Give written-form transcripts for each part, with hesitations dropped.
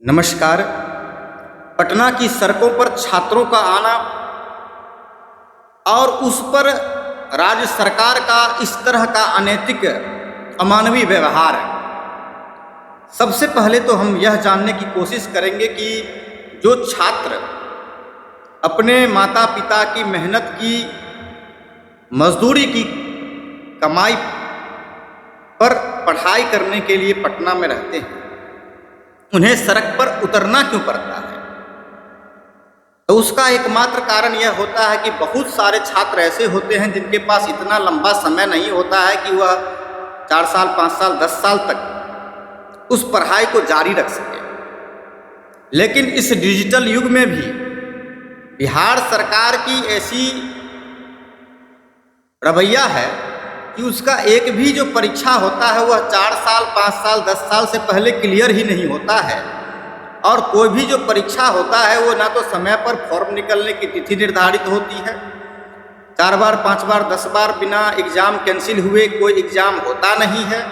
नमस्कार। पटना की सड़कों पर छात्रों का आना और उस पर राज्य सरकार का इस तरह का अनैतिक अमानवीय व्यवहार है। सबसे पहले तो हम यह जानने की कोशिश करेंगे कि जो छात्र अपने माता पिता की मेहनत की मजदूरी की कमाई पर पढ़ाई करने के लिए पटना में रहते हैं, उन्हें सड़क पर उतरना क्यों पड़ता है? तो उसका एकमात्र कारण यह होता है कि बहुत सारे छात्र ऐसे होते हैं जिनके पास इतना लंबा समय नहीं होता है कि वह 4 साल 5 साल 10 साल तक उस पढ़ाई को जारी रख सके। लेकिन इस डिजिटल युग में भी बिहार सरकार की ऐसी रवैया है कि उसका एक भी जो परीक्षा होता है वह 4 साल 5 साल 10 साल से पहले क्लियर ही नहीं होता है, और कोई भी जो परीक्षा होता है वो ना तो समय पर फॉर्म निकलने की तिथि निर्धारित होती है। 4 बार 5 बार 10 बार बिना एग्ज़ाम कैंसिल हुए कोई एग्ज़ाम होता नहीं है।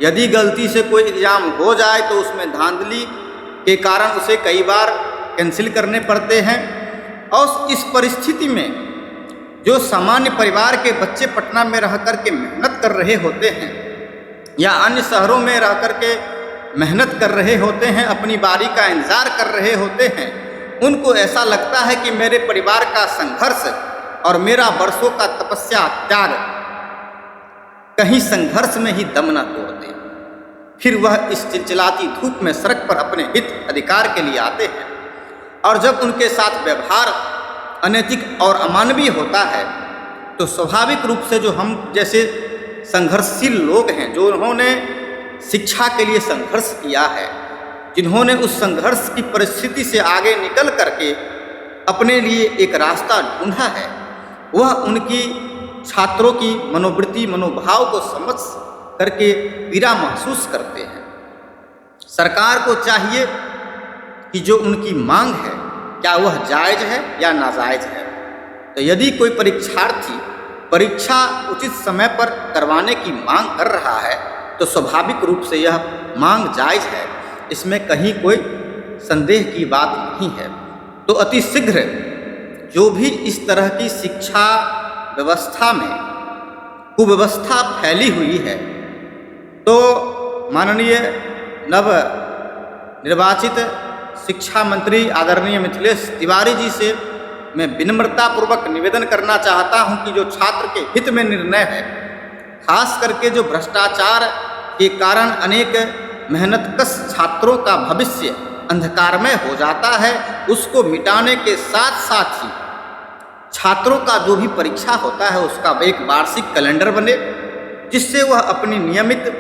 यदि गलती से कोई एग्ज़ाम हो जाए तो उसमें धांधली के कारण उसे कई बार कैंसिल करने पड़ते हैं। और इस परिस्थिति में जो सामान्य परिवार के बच्चे पटना में रह कर के मेहनत कर रहे होते हैं या अन्य शहरों में रह कर के मेहनत कर रहे होते हैं, अपनी बारी का इंतज़ार कर रहे होते हैं, उनको ऐसा लगता है कि मेरे परिवार का संघर्ष और मेरा वर्षों का तपस्या त्याग कहीं संघर्ष में ही दम न तोड़ दे। फिर वह इस चिलचिलाती धूप में सड़क पर अपने हित अधिकार के लिए आते हैं, और जब उनके साथ व्यवहार अनैतिक और अमानवीय होता है तो स्वाभाविक रूप से जो हम जैसे संघर्षशील लोग हैं, जो उन्होंने शिक्षा के लिए संघर्ष किया है, जिन्होंने उस संघर्ष की परिस्थिति से आगे निकल करके अपने लिए एक रास्ता ढूंढा है, वह उनकी छात्रों की मनोवृत्ति मनोभाव को समझ करके पीड़ा महसूस करते हैं। सरकार को चाहिए कि जो उनकी मांग है क्या वह जायज़ है या नाजायज़ है। तो यदि कोई परीक्षार्थी परीक्षा उचित समय पर करवाने की मांग कर रहा है तो स्वाभाविक रूप से यह मांग जायज़ है, इसमें कहीं कोई संदेह की बात नहीं है। तो अति शीघ्र जो भी इस तरह की शिक्षा व्यवस्था में कुव्यवस्था फैली हुई है, तो माननीय नव निर्वाचित शिक्षा मंत्री आदरणीय मिथिलेश तिवारी जी से मैं विनम्रतापूर्वक निवेदन करना चाहता हूं कि जो छात्र के हित में निर्णय है, खास करके जो भ्रष्टाचार के कारण अनेक मेहनतकश छात्रों का भविष्य अंधकारमय हो जाता है, उसको मिटाने के साथ साथ ही छात्रों का जो भी परीक्षा होता है उसका एक वार्षिक कैलेंडर बने, जिससे वह अपनी नियमित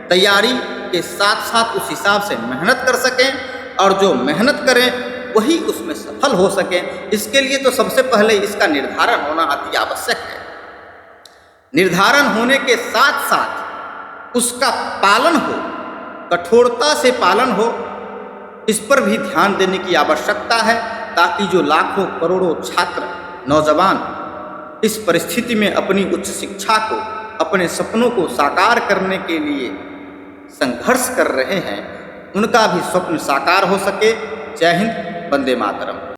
तैयारी के साथ साथ उस हिसाब से मेहनत कर सकें, और जो मेहनत करें वही उसमें सफल हो सकें। इसके लिए तो सबसे पहले इसका निर्धारण होना अति आवश्यक है। निर्धारण होने के साथ साथ उसका पालन हो, कठोरता से पालन हो, इस पर भी ध्यान देने की आवश्यकता है, ताकि जो लाखों करोड़ों छात्र नौजवान इस परिस्थिति में अपनी उच्च शिक्षा को, अपने सपनों को साकार करने के लिए संघर्ष कर रहे हैं, उनका भी स्वप्न साकार हो सके। जय हिंद, वंदे मातरम।